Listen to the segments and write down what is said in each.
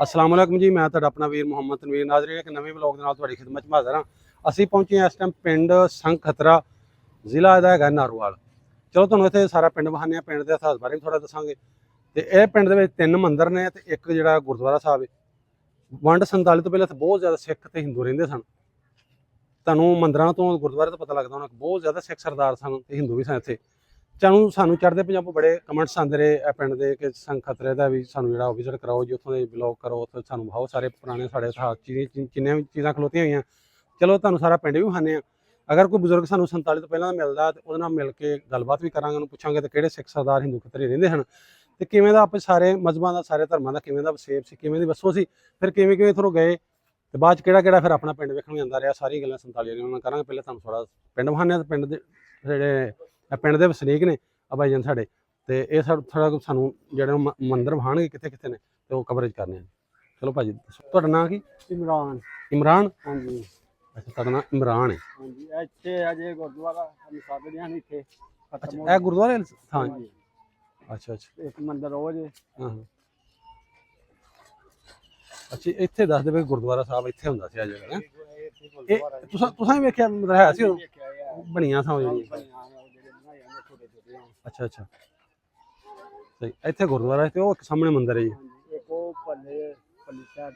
अस्सलाम वालेकुम जी, मैं तुहाडा अपना वीर मुहम्मद तनवीर नाजरीन एक नवे व्लॉग दे नाल तुहाडी खिदमत च हाज़र हाँ। असीं पहुंचे हैं इस टाइम पिंड संघ खतरा, जिला इहदा हैगा नारोवाल। चलो तुहानूं इत्थे सारा पिंड विखाने पिंड दे इतिहास बारे भी थोड़ा दसांगे। ते इह पिंड दे विच 3 मंदिर ने ते एक जिहड़ा गुरुद्वारा साहिब है। वंड 47 तो पहले इत्थे बहुत ज़्यादा सिख ते हिंदू रहिंदे सन। तुहानूं मंदिरां तो गुरुद्वारे तो पता लगदा होना बहुत ज़्यादा सिख सरदार सन ते हिंदू भी सन इत्थे। सानू चढ़ते पंजाबों बड़े कमेंट्स आते रहे पिंड के कि संघ खतरे का भी सानू जो विजिट कराओ जी, उत्थों ब्लॉग करो, उत्थे सानू बहुत सारे पुराने साढ़े इतिहास जिन्नियां भी चीज़ां खलोतियां हुई। चलो तुहानू सारा पिंड भी विखाने। अगर कोई बजुर्ग सानू 47 तो पहले मिलता तो उहदे नाल मिल के गलबात भी करांगे, उहनूं पुछांगे तो किहड़े सिख सरदार हिंदू खतरे रहिंदे हन ते किवें दा आपे सारे मजहबां दा सारे धर्मां दा किवें दा वसेब सी, किवें दी वसो सी, फिर किवें किवें इत्थों गए ते बाद च किहड़ा फिर अपना पिंड वेखण आंदा रहा। सारी गल्लां 47 दियां करांगे। पहले तुहानू थोड़ा पिंड विखाने पिंड दे जेहड़े पिंड दे वसनीक ने भाई जन साढ़े ते इह थोड़ा सानू जेहड़े मंदिर विखाणगे कित्थे कित्थे ने ते ओह कवरेज करने। चलो भाजी तुहाडा नाम की? इमरान। इमरान। हाँ जी। अच्छा तुहाडा नाम इमरान है। हाँ जी, इत्थे अजे गुरुद्वारा साधे हैं इत्थे खत्म हो अच्छा ए गुरुद्वारे थां जी। अच्छा अच्छा एक मंदिर हो जे। हाँ अच्छा इत्थे दस दे गुरुद्वारा साहब इत्थे हुंदा सी आ जगह है। तुसां भी वेखिया है सी बणियां सा जेहड़ियां? अच्छा अच्छा सही। इत्थे गुरुद्वारा ते ओह सामने मंदिर है जी।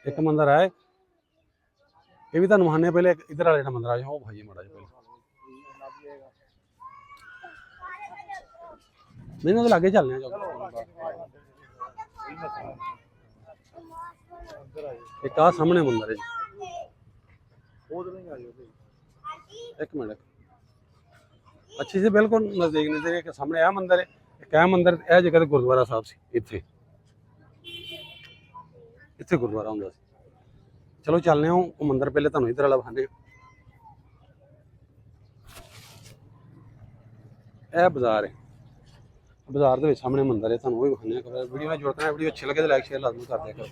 एक मंदिर है ये भी तुहानूं विखाने। पहले इधर वाला जेहड़ा मंदिर आ ओह भाई माड़ा जिहा नहीं ना लागे चलने एक आ सामने मंदिर है जी। एक मिनट अच्छी से बिल्कुल नजदीक नजदीक सामने आ मंदिर है। एक आ मंदिर ए जगह गुरुद्वारा साहब सी इत्थे इत्थे गुरुद्वारा हुंदा सी। चलो चलने वो मंदिर पहले तुहानूं इधर वाला विखाने। ए बाजार है, बाजार के सामने मंदिर है, तुहानूं वो भी विखाने। वीडियो में जुड़ना, वीडियो अच्छी लगे तो लाइक शेयर लाजमी कर दिया करो।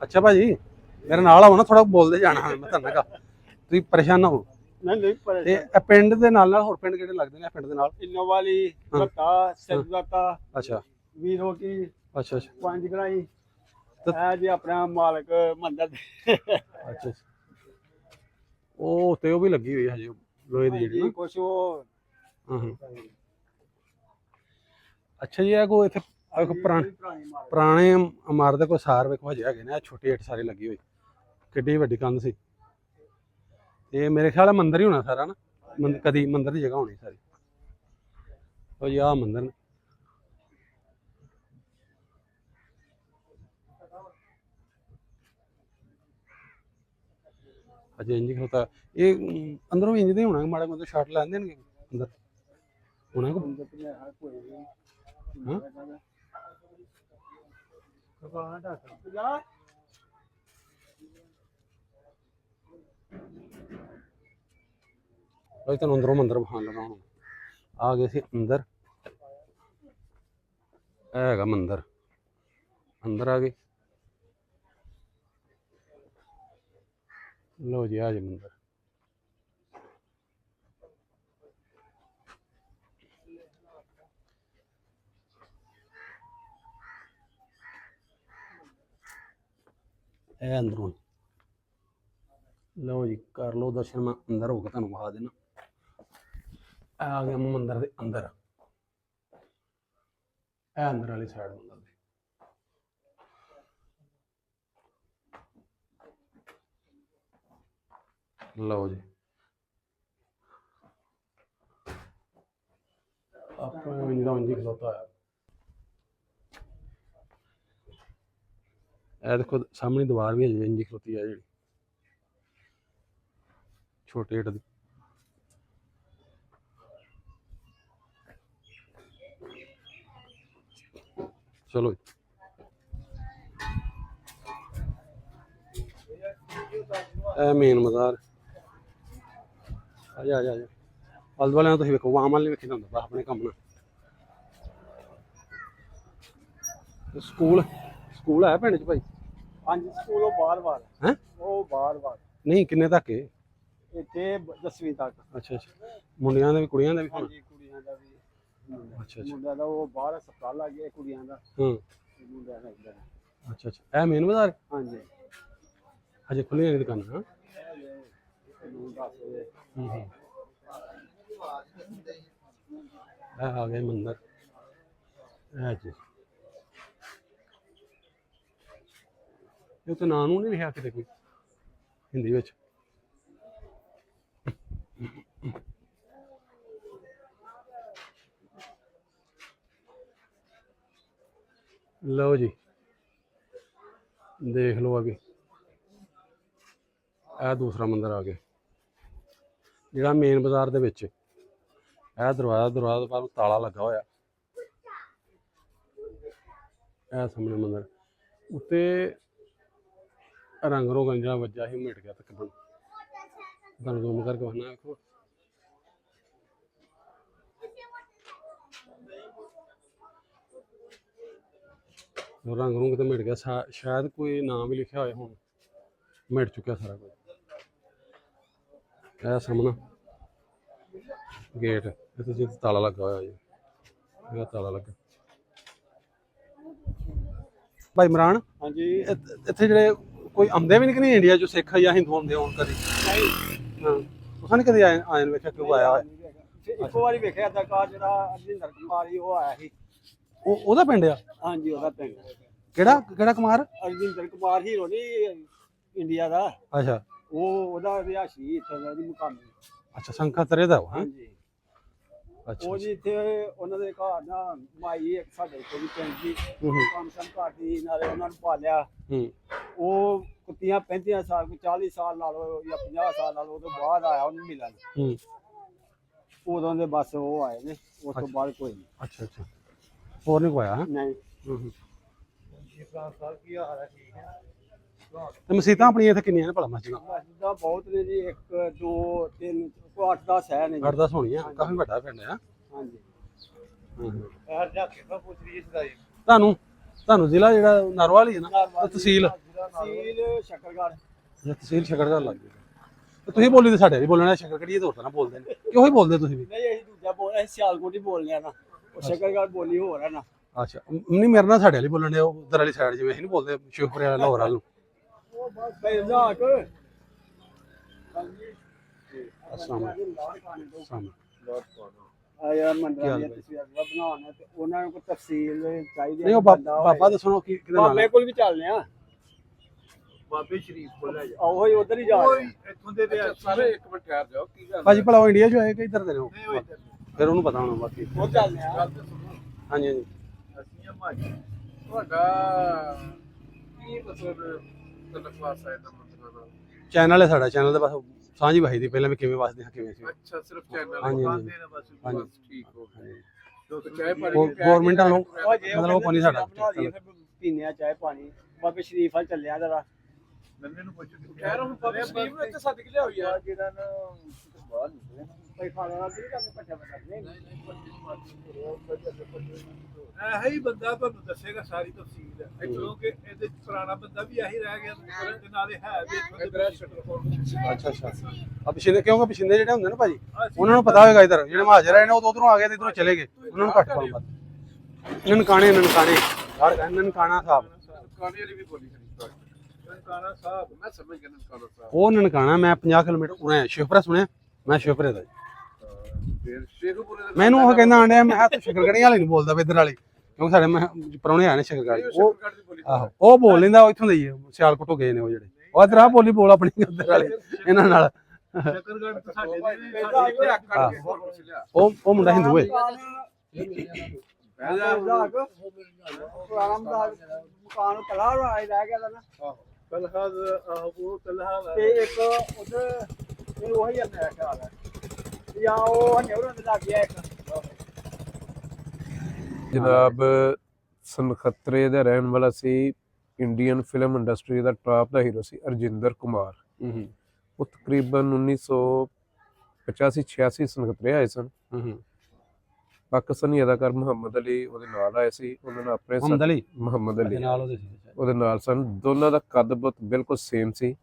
अच्छा भाजी मेरे नाल आओ ना, थोड़ा बोलते जाना मैं तुहाडे नाल तुसीं परेशान ना हो। नहीं ते पिंड दे नाल नाल होर पिंड किहड़े लगदे ने? पिंड दे नाल इन्नोवाली, भट्टा, सिद्धदाता, अच्छा वीरों की, अच्छा अच्छा पंज गराई है जी अपना मालक मंदिर। अच्छा ਉਹ ਤੇ ਉਹ ਵੀ ਲੱਗੀ ਹੋਈ ਹੈ ਹਜੇ ਲੋਹੇ ਦੀ ਜਿਹੜੀ ਨਾ कुछ वो ਹਾਂ। ਅੱਛਾ ਜੀ ਇਹ ਕੋਈ ਇੱਥੇ ਪੁਰਾਣੇ ਇਮਾਰਤ ਦੇ ਕੋਈ ਸਾਰ ਵੇਖੋ ਹਜੇ ਹੈਗੇ ਨੇ। ਛੋਟੀ ਇੱਟ ਸਾਰੀ ਲੱਗੀ ਹੋਈ, ਕਿੱਡੀ ਵੱਡੀ ਕੰਧ ਸੀ। ਤੇ ਮੇਰੇ ਖਿਆਲ ਮੰਦਿਰ ਹੀ ਹੋਣਾ ਸਾਰਾ ਨਾ, ਕਦੀ ਮੰਦਿਰ ਦੀ ਜਗ੍ਹਾ ਹੋਣੀ ਸਾਰੀ। ਉਹ ਜੀ ਆਹ ਮੰਦਿਰ ਨੇ। अजय इंज होता ये अंदरों इंज दे होना माड़ा मतलब शॉट ला देंगे अंदर होना को। भाई तुम अंदरों मंदिर विखान लगा हूँ। आ गए थे अंदर, है मंदिर अंदर आ गए। लो जी आज मंदिर अंदरों। लो जी कर लो दर्शन, मैं अंदर होकर तुहानूं विखा देना। आ गया मंदिर के अंदर, है अंदर वाली साइड मंदिर। लो जी अपने खलोता है। ए देखो सामने दीवार भी है इंजी खलोती है जी, छोटे इट दी। चलो ए मेन मज़ार आजा आजा आजा आले दुआले तुसीं वेखो, आम वाले वेखी होंदा बस अपने कम्म नाल। स्कूल स्कूल है पिंड च भाई? हाँ जी स्कूल बार बार हैं वो बार बार नहीं किन्ने तक है? ਇੱਥੇ 10ਵੀਂ ਤੱਕ। ਅੱਛਾ ਅੱਛਾ, ਮੁੰਡਿਆਂ ਦੇ ਵੀ ਕੁੜੀਆਂ ਦੇ ਵੀ ਹੁਣ? ਹਾਂਜੀ ਕੁੜੀਆਂ ਦਾ ਵੀ। ਅੱਛਾ ਅੱਛਾ। ਮੁੰਡਿਆਂ ਦਾ ਉਹ ਬਾਹਰ ਹਸਪਤਾਲ ਲੱਗ ਗਿਆ, ਕੁੜੀਆਂ ਦਾ ਹੂੰ। ਮੁੰਡਿਆਂ ਦਾ ਇੱਧਰ। ਅੱਛਾ ਅੱਛਾ, ਇਹ ਮੇਨ ਬਾਜ਼ਾਰ ਹਾਂਜੀ ਹਜੇ ਖੁੱਲੀਆਂ ਨਹੀਂ ਦੁਕਾਨਾਂ? ਹਾਂ। ਨੂੰ 10 ਵਜੇ। ਹੂੰ ਹੂੰ। ਇਹ ਆ ਗਏ ਮੰਦਰ, ਇਹ ਜੀ ਇਹ ਤਾਂ ਨਾਂ ਨੂੰ ਨਹੀਂ ਲਿਖਿਆ ਕਿਤੇ ਕੋਈ ਹਿੰਦੀ ਵਿੱਚ। ਲਓ ਜੀ ਦੇਖ ਲਓ ਅਭੀ ਇਹ ਦੂਸਰਾ ਮੰਦਿਰ ਆ ਗਿਆ ਜਿਹੜਾ ਮੇਨ ਬਾਜ਼ਾਰ ਦੇ ਵਿੱਚ। ਇਹ ਦਰਵਾਜ਼ਾ ਪਰ ਤਾਲਾ ਲੱਗਾ ਹੋਇਆ। ਇਹ ਸਾਹਮਣੇ ਮੰਦਿਰ ਉੱਤੇ ਰੰਗ ਰੋਗਨ ਜਿਹੜਾ ਵੱਜਾ ਸੀ ਮਿਟ ਗਿਆ ਤਕਰੀਬਨ। ਤੁਹਾਨੂੰ ਜ਼ੂਮ ਕਰਕੇ ਵਖਣਾ ਵੇਖੋ। ਰੰਗ ਰੂੰਗ ਤੇ ਮਿਟ ਗਿਆ, ਸ਼ਾਇਦ ਕੋਈ ਨਾਮ ਵੀ ਲਿਖਿਆ ਹੋਇਆ, ਹੁਣ ਮਿਟ ਚੁੱਕਿਆ ਸਾਰਾ ਕੁਝ। ਇਹ ਸਾਹਮਣਾ ਗੇਟ, ਇੱਥੇ ਜਿੱਥੇ ਤਾਲਾ ਲੱਗਾ ਹੋਇਆ ਜੀ, ਇਹਦਾ ਤਾਲਾ ਲੱਗਾ। ਭਾਈ ਇਮਰਾਨ, ਹਾਂਜੀ ਇੱਥੇ ਜਿਹੜੇ ਕੋਈ ਆਉਂਦੇ ਵੀ ਨਹੀਂ ਇੰਡੀਆ ਚੋਂ, ਸਿੱਖ ਜਾਂ ਹਿੰਦੂ ਆਉਂਦੇ ਹੋਣ ਕਦੀ? ਹਾਂ, ਤੁਸੀਂ ਨਹੀਂ ਕਦੀ ਆਏ ਨੂੰ ਵੇਖਿਆ ਕਿਉਂ ਆਇਆ ਹੋਇਆ? ਇੱਕੋ ਵਾਰੀ ਵੇਖਿਆ ਅਦਾਕਾਰ ਜਿਹੜਾ ਅਰਜਿੰਦਰ ਕੁਮਾਰ ਸੀ, ਉਹ ਆਇਆ ਸੀ। ਉਹਦਾ ਪਿੰਡ ਆ? ਹਾਂਜੀ ਉਹਦਾ ਪਿੰਡ। ਕਿਹੜਾ ਕੁਮਾਰ? ਅਰਜਿੰਦਰ ਕੁਮਾਰ ਹੀਰੋ ਨਹੀਂ ਇੰਡੀਆ ਦਾ। ਅੱਛਾ, ਉਹਦਾ ਰਿਹਾਇਸ਼ੀ ਇੱਥੇ ਦਾ ਜੀ, ਮੁਕਾਮੀ। ਅੱਛਾ, ਸੰਖਤਰੇ ਦਾ? ਹਾਂ, ਹਾਂਜੀ। ਅੱਛਾ ਉਹ ਜੀ ਇੱਥੇ ਉਹਨਾਂ ਦੇ ਘਰ ਨਾ ਮਾਈ ਇੱਕ ਸਾਡੇ ਇੱਥੇ ਦੀ ਪਿੰਡ ਦੀ ਕੰਮ ਕਰਦੀ, ਨਾਲੇ ਉਹਨਾਂ ਨੂੰ ਪਾਲਿਆ। ਉਹ ਕੁੱਤੀਆਂ 35 ਸਾਲ, 40 ਸਾਲ ਲਾ ਲਓ ਜਾਂ 50 ਸਾਲ ਲਾ ਲਓ, ਉਹ ਤੋਂ ਬਾਅਦ ਆਇਆ ਉਹਨੂੰ ਮਿਲਣ। ਉਦੋਂ ਦੇ ਬਸ ਉਹ ਆਏ ਨੇ, ਉਸ ਤੋਂ ਬਾਅਦ ਕੋਈ ਨਹੀਂ। ਅੱਛਾ ਅੱਛਾ, ਹੋਰ ਨਹੀਂ ਕੋਈ ਆਇਆ? ਨਹੀਂ। ਤੇ ਮਸੀਤਾਂ ਆਪਣੀਆਂ ਇੱਥੇ ਕਿੰਨੀਆਂ ਨੇ ਭਲਾ ਮਸਜਿਦਾਂ? ਮਸਜਿਦਾਂ ਬਹੁਤ ਨੇ ਜੀ, 1 2 3 8-10 ਹੈ ਨੇ। 8-10 ਹੋਣੀਆਂ, ਕਾਫੀ ਵੱਡਾ ਪਿੰਡ ਆ। ਹਾਂਜੀ। ਤੁਹਾਨੂੰ ਜ਼ਿਲ੍ਹਾ ਜਿਹੜਾ ਨਰਵਾਲ ਹੀ ਹੈ ਨਾ, ਤਹਿਸੀਲ ਸ਼ੱਕਰਗੜ੍ਹ। ਤਹਿਸੀਲ ਸ਼ੱਕਰਗੜ੍ਹ ਲੱਗ ਗਈ। ਤੇ ਤੁਸੀਂ ਬੋਲੀ ਤੇ ਸਾਡੇ ਨਹੀਂ ਬੋਲਣਾ, ਸ਼ੱਕਰਗੜ੍ਹੀ ਹੋਰ ਤਰ੍ਹਾਂ ਬੋਲਦੇ ਨੇ, ਕਿਉਂ ਹੀ ਬੋਲਦੇ ਤੁਸੀਂ ਵੀ? ਨਹੀਂ ਅਸੀਂ ਦੂਜਾ ਅਸੀਂ ਸਿਆਲਕੋਟ ਹੀ ਬੋਲਦੇ ਆ ਨਾ, ਉਹ ਸ਼ੱਕਰਗੜ੍ਹ ਬੋਲੀ ਹੋਰ ਹੈ ਨਾ। ਅੱਛਾ, ਨਹੀਂ ਮੇਰੇ ਨਾਲ ਸਾਡੇ ਵਾਲੀ ਬੋਲਣ ਦੇ, ਉਧਰ ਵਾਲੀ ਸਾਈਡ ਜਿਵੇਂ ਅਸੀਂ ਨਹੀਂ ਬੋਲਦੇ ਸ਼ਿਵਪੁਰੇ ਵਾਲਾ ਲਾਹੌਰ ਵਾਲ ਨੂੰ। ਉਹਨਾਂ ਨੂੰ ਕੋਈ ਤਫਸੀਲ ਚਾਹੀਦੀ ਨਹੀਂ ਉਹ ਬਾਬਾ ਦੱਸੋ ਕਿਹਦੇ ਨਾਲ? ਬਾਬੇ ਕੋਲ ਵੀ ਚੱਲਦੇ ਆ, ਬਾਬੇ ਸ਼ਰੀਫ ਕੋਲ ਹੈ। ਉਹੀ ਉਧਰ ਹੀ ਜਾ ਰਹੇ ਇੱਥੋਂ ਦੇ ਸਾਰੇ ਇੱਕ ਮਿੰਟ ਠਹਿਰ ਜਾਓ, ਕੀ ਗੱਲ ਭਾਜੀ ਭਲਾ ਉਹ ਇੰਡੀਆ ਚੋਂ ਆਏ ਕਿ ਇੱਧਰ ਦੇ ਨੇ? ਫਿਰ ਉਹਨੂੰ ਪਤਾ ਹੋਣਾ ਬਾਕੀ। ਉਹ ਚੱਲਦੇ ਆ। ਗੱਲ ਤਾਂ ਸੁਣੋ, ਹਾਂਜੀ ਹਾਂਜੀ। ਅਸੀਂ ਹਿਮਾਚਲ, ਤੁਹਾਡਾ ਕੀ ਮਤਲਬ ਤਲਖਵਾਸ ਹੈ ਦਾ ਮਤਲਬ ਨਾਲ? ਚੈਨਲ ਹੈ ਸਾਡਾ, ਚੈਨਲ ਦੇ ਬਸ ਸਾਂਝੀ ਵਹਾਈ ਦੀ ਪਹਿਲਾਂ ਵੀ ਕਿਵੇਂ ਵਸਦੇ ਹਾਂ ਕਿਵੇਂ ਸੀ। ਅੱਛਾ, ਸਿਰਫ ਚੈਨਲ ਹਾਂਜੀ, ਪਾਉਂਦੇ ਨੇ ਬਸ। ਹਾਂਜੀ। ਬਸ ਠੀਕ ਹੋ ਗਿਆ। ਲੋਕ ਚਾਹ ਪਾਣੀ ਗਵਰਨਮੈਂਟ ਵੱਲੋਂ ਮਤਲਬ ਉਹ ਪਾਣੀ ਸਾਡਾ ਪੀਨੇ ਆ ਚਾਹ ਪਾਣੀ। ਬਾਬੇ ਸ਼ਰੀਫ ਵੱਲ ਚੱਲਿਆ ਜਰਾ, ਨੰਨੇ ਨੂੰ ਪੁੱਛ ਖੈਰ ਹੁਣ ਬਾਬੇ ਸ਼ਰੀਫ ਨੂੰ ਇੱਥੇ ਸੱਦ ਕੇ ਲਿਆਓ ਯਾਰ, ਜਿਹੜਾ ਨਾ ਬਾਹਰ ਨਿਕਲੇ ਕੋਈ ਖਾਣਾ ਨਾਲ ਨਹੀਂ ਕਰਨੇ, ਪੱਠਾ ਪੱਠਾ ਨਹੀਂ। ਇਹ ਹੀ ਬੰਦਾ ਤੁਹਾਨੂੰ ਦੱਸੇਗਾ ਸਾਰੀ ਤਫਸੀਲ। ਇੱਥੋਂ ਕਿ ਇਹਦੇ ਪੁਰਾਣਾ ਬੰਦਾ ਵੀ ਆਹੀ ਰਹਿ ਗਿਆ, ਤੇ ਨਾਲੇ ਹੈ ਵੀ ਅੱਛਾ ਅੱਛਾ। ਆ ਪਿਛਲੇ ਕਿਉਂਕਿ ਪਿਛਲੇ ਜਿਹੜੇ ਹੁੰਦੇ ਨਾ ਭਾਜੀ, ਉਹਨਾਂ ਨੂੰ ਪਤਾ ਹੋਏਗਾ ਇੱਧਰ ਜਿਹੜੇ ਮਹਾਜਰ ਆਏ ਨੇ ਉਹ ਉਧਰੋਂ ਆ ਗਏ ਤੇ ਇਧਰੋਂ ਚਲੇ ਗਏ, ਉਹਨਾਂ ਨੂੰ ਘੱਟ ਪਾਉਣ ਬਾਅਦ ਨਨਕਾਣੇ ਯਾਰ ਨਨਕਾਣਾ ਸਾਹਿਬ, ਨਨਕਾਣੇ ਵਾਲੀ ਵੀ ਬੋਲੀ ਨਨਕਾਣਾ ਸਾਹਿਬ। ਮੈਂ ਸਮਝ ਗਿਆ ਨਨਕਾਣਾ ਸਾਹਿਬ, ਉਹ ਨਨਕਾਣਾ। ਮੈਂ 50 ਕਿਲੋਮੀਟਰ ਉਰੇ ਸ਼ਿਵਪੁਰਾ ਸੁਣਿਆ, ਮੈਂ ਸ਼ਿਵਪੁਰੇ ਦਾ। ਫਿਰ ਸ਼ੇਖੂਪੁਰੇ ਦੇ ਮੈਨੂੰ ਉਹ ਕਹਿੰਦਾ ਆਂਡਿਆ, ਮੈਂ ਤਾਂ ਸ਼ਕਰਗੜ੍ਹੀ ਵਾਲੇ ਨਹੀਂ ਬੋਲਦਾ ਇੱਧਰ ਵਾਲੀ, ਕਿਉਂਕਿ ਸਾਡੇ ਮੈਂ ਪ੍ਰਾਹੁਣੇ ਆਏ ਨੇ ਸ਼ਕਰਗੜ੍ਹ। ਉਹ ਆਹੋ ਉਹ ਬੋਲ ਲੈਂਦਾ, ਉਹ ਇੱਥੋਂ ਦੇ ਹੀ ਸਿਆਲਕੋਟੋਂ ਗਏ ਨੇ ਉਹ ਜਿਹੜੇ। ਉਹ ਇੱਧਰ ਆ ਬੋਲੀ ਬੋਲ ਆਪਣੀ ਉੱਧਰ ਵਾਲੇ ਇਹਨਾਂ ਨਾਲ। ਸ਼ਕਰਗੜ੍ਹ ਤੋਂ ਸਾਡੇ ਉਹ ਮੁੰਡਾ ਹਿੰਦੂ ਹੈ। ਮਕਾਨ ਕਲਾ ਰਹਿ ਗਿਆ ਨਾ ਕਲਹਾਦ, ਉਹ ਕਲਹਾਦ ਤੇ ਇੱਕ ਉਧਰ ਉਹੀ ਆ ਮੇਰਾ ਖਿਆਲ ਹੈ, ਜਾਂ ਉਹ ਹਨੇਰਾਂ ਦੇ ਲੱਗ ਗਿਆ ਇੱਕ। ਜਨਾਬ ਸਨਖਤਰੇ ਦਾ ਰਹਿਣ ਵਾਲਾ ਸੀ, ਇੰਡੀਅਨ ਫਿਲਮ ਇੰਡਸਟਰੀ ਦਾ ਟਾਪ ਦਾ ਹੀਰੋ ਸੀ ਅਰਜਿੰਦਰ ਕੁਮਾਰ। ਉਹ ਤਕਰੀਬਨ 1985-86 ਸਨਖਤਰੇ ਆਏ ਸਨ। ਪਾਕਿਸਤਾਨੀ ਅਦਾਕਾਰ ਮੁਹੰਮਦ ਅਲੀ ਉਹਦੇ ਨਾਲ ਆਏ ਸੀ। ਉਹਨਾਂ ਨੇ ਆਪਣੇ ਮੁਹੰਮਦ ਅਲੀ ਉਹਦੇ ਨਾਲ ਸਨ। ਦੋਨਾਂ ਦਾ ਕੱਦ ਬਹੁਤ ਬਿਲਕੁਲ ਸੇਮ ਸੀ।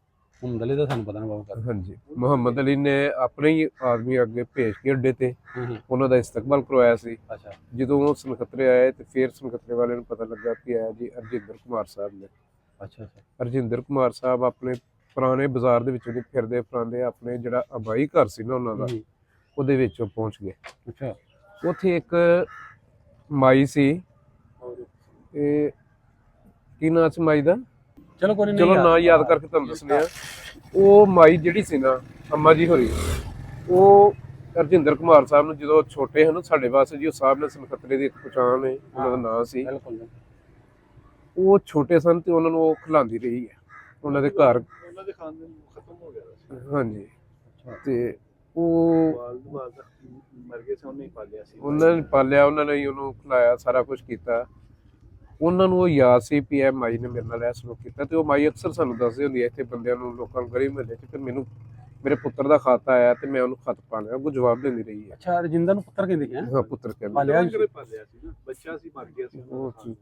ਮੁਹੰਮਦ ਅਲੀ ਦਾ ਸਾਨੂੰ ਪਤਾ ਨਾ ਬਾਬਾ ਹਾਂਜੀ, ਮੁਹੰਮਦ ਅਲੀ ਨੇ ਆਪਣੇ ਹੀ ਆਦਮੀ ਅੱਗੇ ਭੇਜ ਕੇ ਅੱਡੇ ਤੇ ਹੂੰ ਉਹਨਾਂ ਦਾ ਇਸਤਕਬਾਲ ਕਰਵਾਇਆ ਸੀ। ਅੱਛਾ ਜਦੋਂ ਉਹ ਸਨਖਤਰੇ ਆਏ ਤੇ ਫਿਰ ਸਨਖਤਰੇ ਵਾਲਿਆਂ ਨੂੰ ਪਤਾ ਲੱਗਾ ਕਿ ਇਹ ਜੀ ਅਰਜਿੰਦਰ ਕੁਮਾਰ ਸਾਹਿਬ ਨੇ। ਅੱਛਾ ਅੱਛਾ ਅਰਜਿੰਦਰ ਕੁਮਾਰ ਸਾਹਿਬ ਆਪਣੇ ਪੁਰਾਣੇ ਬਾਜ਼ਾਰ ਦੇ ਵਿੱਚੋਂ ਦੀ ਫਿਰਦੇ ਫਰਾਂਦੇ ਆਪਣੇ ਜਿਹੜਾ ਆਬਾਈ ਘਰ ਸੀ ਨਾ ਉਹਨਾਂ ਦਾ, ਉਹਦੇ ਵਿੱਚ ਉਹ ਪਹੁੰਚ ਗਏ। ਅੱਛਾ ਉੱਥੇ ਇੱਕ ਮਾਈ ਸੀ, ਇਹ ਕੀ ਨਾਂ ਸੀ ਮਾਈ ਦਾ? ਚਲੋ ਕੋਈ ਚਲੋ ਨਾਂ ਯਾਦ ਕਰਕੇ ਤੁਹਾਨੂੰ ਦੱਸਦੇ ਆ। ਉਹ ਮਾਈ ਜਿਹੜੀ ਸੀ ਨਾ, ਅੰਮਾ ਜੀ ਹੋਰੀ, ਉਹ ਅਰਜਿੰਦਰ ਕੁਮਾਰ ਸਾਹਿਬ ਨੂੰ ਜਦੋਂ ਛੋਟੇ ਹਨ ਸਾਡੇ ਵਾਸਤੇ ਜੀ ਉਹ ਸਾਹਿਬ ਨੇ ਸਨਖਤਰੇ ਦੀ ਇੱਕ ਪਛਾਣ ਹੈ, ਉਹਨਾਂ ਦਾ ਨਾਂ ਸੀ। ਬਿਲਕੁਲ ਉਹ ਛੋਟੇ ਸਨ ਤੇ ਉਹਨਾਂ ਨੂੰ ਉਹ ਖਿਲਾਉਂਦੀ ਰਹੀ ਹੈ ਉਹਨਾਂ ਦੇ ਘਰ। ਉਹਨਾਂ ਦੇ ਖਾਨਦਾਨ ਖਤਮ ਹੋ ਗਿਆ ਸੀ। ਹਾਂਜੀ, ਤੇ ਉਹ ਮਰ ਗਏ ਸੀ, ਉਹਨੇ ਹੀ ਪਾਲਿਆ ਸੀ। ਉਹਨਾਂ ਨੇ ਪਾਲਿਆ, ਉਹਨਾਂ ਨੇ ਹੀ ਉਹਨੂੰ ਖਿਲਾਇਆ, ਸਾਰਾ ਕੁਝ ਕੀਤਾ। ਉਹਨਾਂ ਨੂੰ ਉਹ ਯਾਦ ਸੀ ਵੀ ਇਹ ਮਾਈ ਨੇ ਮੇਰੇ ਨਾਲ ਇਹ ਸਲੂਕ ਕੀਤਾ, ਤੇ ਉਹ ਮਾਈ ਅਕਸਰ ਸਾਨੂੰ ਦੱਸਦੀ ਹੁੰਦੀ ਹੈ ਇੱਥੇ ਬੰਦਿਆਂ ਨੂੰ, ਲੋਕਾਂ ਨੂੰ, ਗਲੀ ਮੁਹੱਲੇ 'ਚ। ਫਿਰ ਮੈਨੂੰ ਮੇਰੇ ਪੁੱਤਰ ਦਾ ਖਾਤਾ ਆਇਆ ਤੇ ਮੈਂ ਉਹਨੂੰ ਖਤ ਪਾਣਾ, ਉਹ ਜਵਾਬ ਦਿੰਦੀ ਰਹੀ ਹੈ। ਅੱਛਾ ਰਜਿੰਦਰ ਨੂੰ ਪੁੱਤਰ ਕਹਿੰਦੇ ਕਿ ਹਾਂ, ਪੁੱਤਰ ਕਹਿੰਦੇ। ਪਾਲਿਆ ਪਾਲਿਆ ਸੀ ਨਾ, ਬੱਚਾ ਸੀ, ਮਰ ਗਿਆ ਸੀ।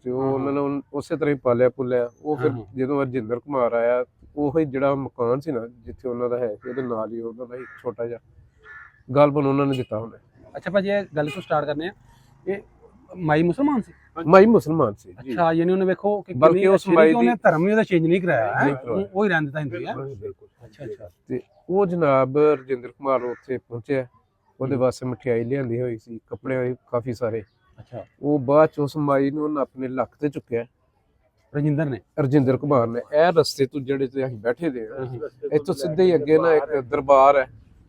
ਤੇ ਉਹ ਉਹਨਾਂ ਨੇ ਉਸੇ ਤਰ੍ਹਾਂ ਹੀ ਪਾਲਿਆ ਪੁੱਲਿਆ। ਉਹ ਫਿਰ ਜਦੋਂ ਅਰਜਿੰਦਰ ਕੁਮਾਰ ਆਇਆ, ਉਹ ਜਿਹੜਾ ਮਕਾਨ ਸੀ ਨਾ ਜਿੱਥੇ ਉਹਨਾਂ ਦਾ ਹੈ, ਉਹਦੇ ਨਾਲ ਹੀ ਉਹਨਾਂ ਦਾ ਇੱਕ ਛੋਟਾ ਜਿਹਾ ਗਲਬਨ ਉਹਨਾਂ ਨੇ ਦਿੱਤਾ ਹੁੰਦਾ। ਅੱਛਾ ਭਾਜੀ ਇਹ ਗੱਲ ਤੋਂ ਸਟਾਰਟ ਕਰਨੇ ਆ। ਇਹ ਮਾਈ ਮੁਸਲਮਾਨ ਸੀ? ਮਾਈ ਮੁਸਲਮਾਨ ਸੀ ਜੀ। ਅੱਛਾ ਯਾਨੀ ਉਹਨੇ ਵੇਖੋ ਕਿ ਬਲਕਿ ਉਸ ਮਾਈ ਉਹਨੇ ਧਰਮ ਹੀ ਉਹਦਾ ਚੇਂਜ ਨਹੀਂ ਕਰਾਇਆ ਨਹੀਂ ਹੈ, ਕਰਵਾਇਆ। ਉਹ ਹੀ ਰਹਿਣ ਦਿੱਤਾ ਹਿੰਦੂ ਹੈ। ਅੱਛਾ ਅੱਛਾ ਤੇ ਉਹ ਜਨਾਬ ਰਜਿੰਦਰ ਕੁਮਾਰ ਉੱਥੇ ਪਹੁੰਚਿਆ, ਉਹਦੇ ਵਾਸਤੇ ਮਠਿਆਈ ਲਿਆਂਦੀ ਹੋਈ ਸੀ, ਕੱਪੜੇ ਕਾਫੀ ਸਾਰੇ। ਅੱਛਾ ਉਹ ਬਾਅਦ ਚ ਉਸ ਮਾਈ ਨੂੰ ਉਹਨੇ ਆਪਣੇ ਲੱਕ ਤੇ ਚੁੱਕਿਆ, ਰਜਿੰਦਰ ਨੇ? ਰਜਿੰਦਰ ਕੁਮਾਰ ਨੇ। ਇਹ ਰਸਤੇ ਤੋਂ ਜਿਹੜੇ ਤੇ ਅਸੀਂ ਬੈਠੇ ਦੇ ਆ, ਇੱਥੋਂ ਸਿੱਧੇ ਹੀ ਅੱਗੇ ਨਾ ਇੱਕ ਦਰਬਾਰ ਹੈ,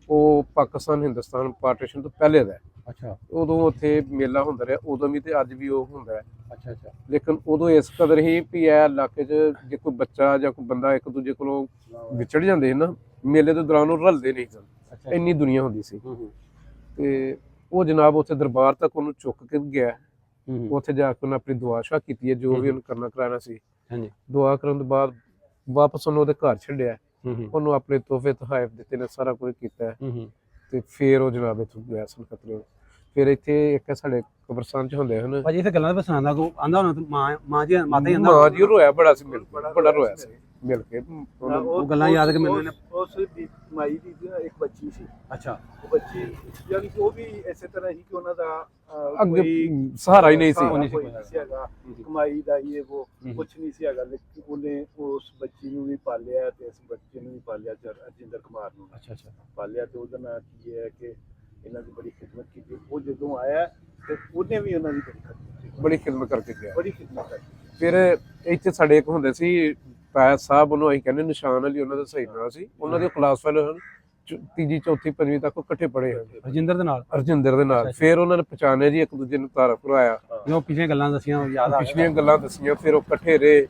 ਉਹ ਪਾਕਿਸਤਾਨ ਹਿੰਦੁਸਤਾਨ ਪਾਰਟੀਸ਼ਨ ਤੋਂ ਪਹਿਲੇ ਦਾ ਹੈ। ਅੱਛਾ ਉਦੋਂ ਉੱਥੇ ਮੇਲਾ ਹੁੰਦਾ ਰਿਹਾ, ਉਦੋਂ ਵੀ ਤੇ ਅੱਜ ਵੀ ਉਹ ਹੁੰਦਾ ਹੈ। ਅੱਛਾ ਅੱਛਾ ਲੇਕਿਨ ਉਦੋਂ ਇਸ ਕਦਰ ਹੀ ਵੀ ਇਹ ਇਲਾਕੇ 'ਚ ਜੇ ਕੋਈ ਬੱਚਾ ਜਾਂ ਕੋਈ ਬੰਦਾ ਇੱਕ ਦੂਜੇ ਕੋਲੋਂ ਵਿਛੜ ਜਾਂਦੇ ਸੀ ਨਾ, ਮੇਲੇ ਦੇ ਦੌਰਾਨ ਉਹ ਰਲਦੇ ਨਹੀਂ ਸਨ, ਅੱਛਾ ਇੰਨੀ ਦੁਨੀਆ ਹੁੰਦੀ ਸੀ। ਤੇ ਉਹ ਜਨਾਬ ਉੱਥੇ ਦਰਬਾਰ ਤੱਕ ਉਹਨੂੰ ਚੁੱਕ ਕੇ ਗਿਆ, ਉੱਥੇ ਜਾ ਕੇ ਉਹਨੇ ਆਪਣੀ ਦੁਆ ਸ਼ਾ ਕੀਤੀ ਹੈ, ਜੋ ਵੀ ਉਹਨੂੰ ਕਰਨਾ ਕਰਾਣਾ ਸੀ। ਹਾਂਜੀ ਦੁਆ ਕਰਨ ਤੋਂ ਬਾਅਦ ਵਾਪਸ ਉਹਨੂੰ ਉਹਦੇ ਘਰ ਛੱਡਿਆ, ਉਹਨੂੰ ਆਪਣੇ ਤੋਹਫੇ ਤਹਾਇਫ ਦਿੱਤੇ ਨੇ, ਸਾਰਾ ਕੁਝ ਕੀਤਾ। ਤੇ ਫਿਰ ਉਹ ਜਨਾਬ ਇੱਥੋਂ ਗਿਆ ਸਨਖਤਰੇ। ਫਿਰ ਇੱਥੇ ਇੱਕ ਸਾਡੇ ਕਬਰਸਤਾਨ 'ਚ ਹੁੰਦੇ ਹਨ ਭਾਜੀ, ਇੱਥੇ ਗੱਲਾਂ ਤਾਂ ਸੁਣਾਉਂਦਾ ਕੋ ਆਂਦਾ ਹੋਣਾ ਮਾਂ ਜੀ ਮਾਤਾ ਹੀ ਮਾਂ ਜੀ, ਰੋਇਆ ਬੜਾ ਸੀ, ਮਿਲ ਬੜਾ ਰੋਇਆ ਸੀ ਮਿਲ ਕੇ। ਉਹ ਗੱਲਾਂ ਯਾਦ ਕਿ ਮੈਨੂੰ ਉਸ ਮਾਈ ਦੀ ਇੱਕ ਬੱਚੀ ਸੀ। ਅੱਛਾ ਉਹ ਬੱਚੀ ਯਾਨੀ ਕਿ ਉਹ ਵੀ ਇਸੇ ਤਰ੍ਹਾਂ ਹੀ ਕਿ ਉਹਨਾਂ ਦਾ ਅੱਗੇ ਸਹਾਰਾ ਹੀ ਨਹੀਂ ਸੀ। ਕੋਈ ਨਹੀਂ ਸੀ ਹੈਗਾ, ਕਮਾਈ ਦਾ ਇਹ ਉਹ ਕੁਛ ਨਹੀਂ ਸੀ ਹੈਗਾ, ਲੇਕਿਨ ਉਹਨੇ ਉਸ ਬੱਚੀ ਨੂੰ ਵੀ ਪਾਲਿਆ ਤੇ ਇਸ ਬੱਚੇ ਨੂੰ ਵੀ ਪਾਲਿਆ, ਅਰਜਿੰਦਰ ਕੁਮਾਰ ਨੂੰ। ਅੱਛਾ ਅੱਛਾ ਪਾਲਿਆ ਤੇ ਉਹਦਾ ਨਾਂ ਕੀ ਹੈ ਕਿ ਇਹਨਾਂ ਦੀ ਬੜੀ ਖਿਦਮਤ ਕੀਤੀ। ਉਹ ਜਦੋਂ ਆਇਆ ਤੇ ਉਹਨੇ ਵੀ ਉਹਨਾਂ ਦੀ ਬੜੀ ਖਿਦਮਤ ਕਰਕੇ ਗਿਆ। ਬੜੀ ਖਿਦਮਤ ਕੀਤੀ। ਫਿਰ ਇੱਥੇ ਸਾਡੇ ਇੱਕ ਹੁੰਦੇ ਸੀ ਤਾਇਆ ਸਾਹਿਬ, ਉਹਨੂੰ ਅਸੀਂ ਕਹਿੰਦੇ ਨਿਸ਼ਾਨ ਅਲੀ, ਉਹਨਾਂ ਦਾ ਸਹੀ ਨਾਂ ਸੀ। ਉਹਨਾਂ ਦੇ ਕਲਾਸ ਫੈਲੋ ਹਨ, ਤੀਜੀ ਚੌਥੀ ਪੰਜਵੀਂ ਤੱਕ ਉਹ ਇਕੱਠੇ ਪੜ੍ਹੇ ਹਨ ਰਜਿੰਦਰ ਦੇ ਨਾਲ। ਅਰਜਿੰਦਰ ਦੇ ਨਾਲ। ਫਿਰ ਉਹਨਾਂ ਨੇ ਪਛਾਣਿਆ ਜੀ, ਇੱਕ ਦੂਜੇ ਨੂੰ ਤਾਰਫ ਕਰਵਾਇਆ, ਜੋ ਪਿਛਲੀਆਂ ਗੱਲਾਂ ਦੱਸੀਆਂ ਯਾਦ ਆ ਪਿਛਲੀਆਂ ਗੱਲਾਂ ਦੱਸੀਆਂ। ਫਿਰ ਉਹ ਇਕੱਠੇ ਰਹੇ।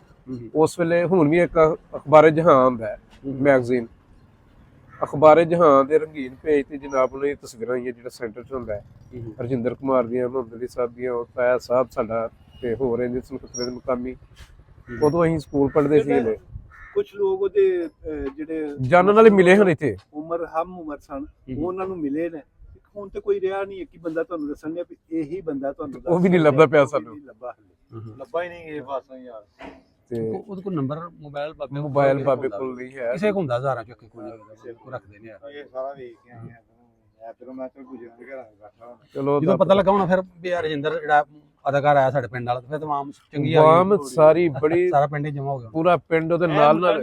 ਉਸ ਵੇਲੇ ਹੁਣ ਵੀ ਇੱਕ ਅਖਬਾਰੇ ਜਹਾਂ ਹੁੰਦਾ ਹੈ ਮੈਗਜ਼ੀਨ, ਅਖਬਾਰੇ ਜਹਾਂ ਦੇ ਰੰਗੀਨ ਪੇਜ ਤੇ ਜਨਾਬ ਉਹਨਾਂ ਦੀਆਂ ਤਸਵੀਰਾਂ ਆਈਆਂ, ਜਿਹੜਾ ਸੈਂਟਰ 'ਚ ਹੁੰਦਾ ਹੈ ਰਜਿੰਦਰ ਕੁਮਾਰ ਦੀਆਂ, ਮੁਹੰਮਦ ਅਲੀ ਸਾਹਿਬ ਦੀਆਂ, ਉਹ ਤਾਇਆ ਸਾਹਿਬ ਸਾਡਾ ਤੇ ਹੋ ਰਹੇ ਨੇ ਸਨਖਤਰੇ ਦੇ ਮੁਕਾਮੀ। ਉਦੋਂ ਅਸੀਂ ਸਕੂਲ ਪੜ੍ਹਦੇ ਸੀ। ਕੁਝ ਲੋਕ ਉਹਦੇ ਜਿਹੜੇ ਜਾਣਨ ਵਾਲੇ ਮਿਲੇ ਹਨ ਇੱਥੇ, ਉਮਰ ਹਮ ਉਮਰ ਸਨ, ਉਹਨਾਂ ਨੂੰ ਮਿਲੇ ਨੇ। ਹੁਣ ਤੇ ਕੋਈ ਰਿਹਾ ਨਹੀਂ ਕਿ ਬੰਦਾ ਤੁਹਾਨੂੰ ਦੱਸਣ ਡਿਆ ਵੀ ਇਹੀ ਬੰਦਾ ਤੁਹਾਨੂੰ ਉਹ ਵੀ ਨਹੀਂ ਲੱਭਦਾ ਪਿਆ ਸਾਨੂੰ, ਲੱਭਾ ਹੀ ਨਹੀਂ ਇਹ ਫਾਸਾਂ ਯਾਰ। ਤੇ ਉਹਦੇ ਕੋਲ ਨੰਬਰ ਮੋਬਾਈਲ ਬਾਬੇ ਕੋਲ ਨਹੀਂ ਹੈ, ਕਿਸੇ ਕੋਲ ਹੁੰਦਾ ਹਜ਼ਾਰਾਂ ਚੋਂ ਕੋਈ ਰੱਖਦੇ ਨੇ। ਇਹ ਸਾਰਾ ਵੇਖ ਕੇ ਆਏ ਆ ਇਧਰੋਂ, ਮੈਂ ਤੇ ਗੁਜਰਾਂ ਦੇ ਘਰਾਂ ਬੈਠਾ। ਚਲੋ ਜਦੋਂ ਪਤਾ ਲੱਗਾ ਹੁਣ ਫਿਰ ਵੀ ਯਾਰ ਰਜਿੰਦਰ ਜਿਹੜਾ ਅਦਾਕਾਰ ਆਇਆ ਸਾਡੇ ਪਿੰਡ ਵਾਲਾ, ਫਿਰ ਤਮਾਮ ਚੰਗੀ ਆ ਵਾਮ ਸਾਰੀ ਬੜੀ, ਸਾਰਾ ਪਿੰਡ ਹੀ ਜਮਾ ਹੋ ਗਿਆ, ਪੂਰਾ ਪਿੰਡ ਉਹਦੇ ਨਾਲ ਨਾਲ।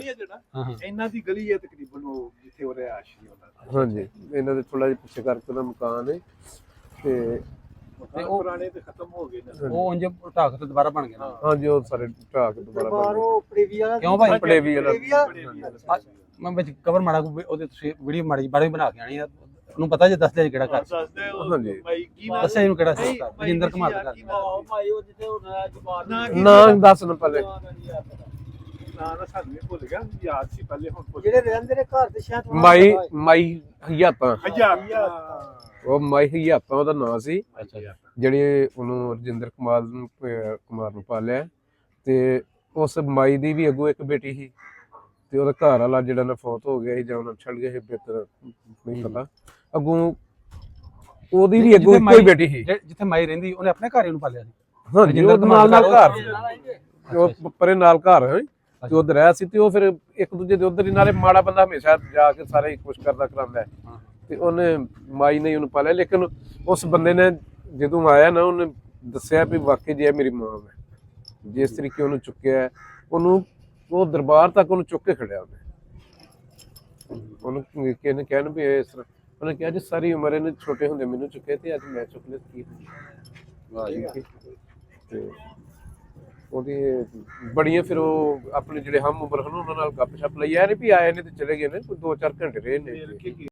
ਇਹਨਾਂ ਦੀ ਗਲੀ ਹੈ ਤਕਰੀਬਨ, ਉਹ ਜਿੱਥੇ ਉਹ ਰਿਹਾ ਆਸ਼ੀ ਉਹਨਾਂ ਦਾ। ਹਾਂਜੀ, ਇਹਨਾਂ ਦੇ ਥੋੜਾ ਜਿਹਾ ਪਿੱਛੇ ਕਰਕੇ ਉਹਦਾ ਮਕਾਨ ਹੈ, ਤੇ ਉਹ ਪੁਰਾਣੇ ਤੇ ਖਤਮ ਹੋ ਗਏ ਨੇ। ਉਹ ਉਂਝ ਢਾਕ ਤੇ ਦੁਬਾਰਾ ਬਣ ਗਿਆ। ਹਾਂਜੀ, ਉਹ ਸਾਰੇ ਢਾਹ ਕੇ ਦੁਬਾਰਾ ਬਣ ਗਏ। ਪੜੇਵੀ ਵਾਲਾ ਕਿਉਂ ਭਾਈ? ਪੜੇਵੀ ਵਾਲਾ ਮੈਂ ਵਿੱਚ ਕਵਰ ਮਾੜਾ ਉਹਦੇ ਤੁਸੀਂ ਵੀਡੀਓ ਮਾੜੀ ਬਾਰੇ ਬਣਾ ਕੇ ਆਣੀ ਆ, ਉਹਨੂੰ ਪਤਾ ਜੇ ਦੱਸ ਦੇ ਕਿਹੜਾ ਘਰ ਹਾਂਜੀ ਦੱਸਿਆ ਇਹਨੂੰ ਕਿਹੜਾ ਸੀ ਰਜਿੰਦਰ ਕੁਮਾਰ ਦਾ ਘਰ। ਭਾਈ ਉਹ ਜਿੱਥੇ ਉਹ ਜ਼ਬਾਨ ਨਾ ਦੱਸ ਨਾ ਪਹਿਲੇ, ਨਾ ਸਾਨੂੰ ਵੀ ਭੁੱਲ ਗਿਆ, ਯਾਦ ਸੀ ਪਹਿਲੇ, ਹੁਣ ਭੁੱਲ ਜਿਹੜੇ ਰਹਿੰਦੇ ਨੇ ਘਰ ਤੇ ਸ਼ਾਇਦ ਮਾਈ ਹਯਾਤਾਂ, ਗਿਆ। ਉਹ ਮਾਈ ਹਯਾਤਾਂ ਉਹਦਾ ਨਾਂ ਸੀ, ਅੱਛਾ ਜਿਹੜੇ ਉਹਨੂੰ ਰਜਿੰਦਰ ਕੁਮਾਰ ਨੂੰ ਪਾਲਿਆ। ਤੇ ਉਸ ਮਾਈ ਦੀ ਵੀ ਅੱਗੋਂ ਇੱਕ ਬੇਟੀ ਸੀ, ਤੇ ਉਹਦਾ ਘਰ ਵਾਲਾ ਜਿਹੜਾ ਨਾ ਫੌਤ ਹੋ ਗਿਆ ਸੀ ਜਾਂ ਉਹਨਾਂ ਛੱਡ ਗਿਆ ਸੀ, ਬਿਹਤਰ ਨਹੀਂ ਪਤਾ। ਅੱਗੋਂ ਉਹਦੀ ਵੀ ਅੱਗੋਂ ਇੱਕੋ ਹੀ ਬੇਟੀ ਸੀ, ਜਿੱਥੇ ਮਾਈ ਰਹਿੰਦੀ ਉਹਨੇ ਆਪਣੇ ਘਰ ਹੀ ਉਹਨੂੰ ਪਾਲਿਆ ਸੀ। ਹਾਂਜੀ, ਉਹ ਨਾਲ ਨਾਲ ਘਰ, ਉਹ ਪਰੇ ਨਾਲ ਘਰ ਹੈ, ਤੇ ਉਧਰ ਆਇਆ ਸੀ ਤੇ ਉਹ ਫਿਰ ਇੱਕ ਦੂਜੇ ਦੇ ਉਧਰ ਹੀ ਨਾਲੇ ਮਾੜਾ ਬੰਦਾ ਹਮੇਸ਼ਾ ਜਾ ਕੇ ਸਾਰੇ ਕੁਛ ਕਰਦਾ ਕਰਾਂਦਾ ਤੇ ਉਹਨੇ ਮਾਈ ਨੇ ਉਹਨੂੰ ਪਾਲਿਆ ਲੇਕਿਨ ਉਸ ਬੰਦੇ ਨੇ ਜਦੋਂ ਆਇਆ ਨਾ ਉਹਨੇ ਦੱਸਿਆ ਵੀ ਵਾਕਈ ਜੀ ਇਹ ਮੇਰੀ ਮਾਂ ਹੈ ਜਿਸ ਤਰੀਕੇ ਉਹਨੂੰ ਚੁੱਕਿਆ ਉਹਨੂੰ ਉਹ ਦਰਬਾਰ ਤੱਕ ਉਹਨੂੰ ਚੁੱਕ ਕੇ ਖੜਿਆ ਉਹਨੂੰ ਕਿਹਨੇ ਕਹਿਣ ਵੀ ਇਸ ਤਰ੍ਹਾਂ ਉਹਨੇ ਕਿਹਾ ਜੀ ਸਾਰੀ ਉਮਰ ਇਹਨੇ ਛੋਟੇ ਹੁੰਦੇ ਮੈਨੂੰ ਚੁੱਕੇ ਤੇ ਅੱਜ ਮੈਂ ਚੁੱਕ ਲਿਆ ਕੀ ਤੇ ਉਹਦੀ ਬੜੀਆਂ ਫਿਰ ਉਹ ਆਪਣੇ ਜਿਹੜੇ ਹਮ ਉਮਰ ਹਨ ਉਹਨਾਂ ਨਾਲ ਗੱਪ ਛਪ ਲਈ ਆ ਨਹੀਂ ਵੀ ਆਏ ਨੇ ਤੇ ਚਲੇ ਗਏ ਨੇ ਕੋਈ 2-4 ਘੰਟੇ ਰਹੇ ਨੇ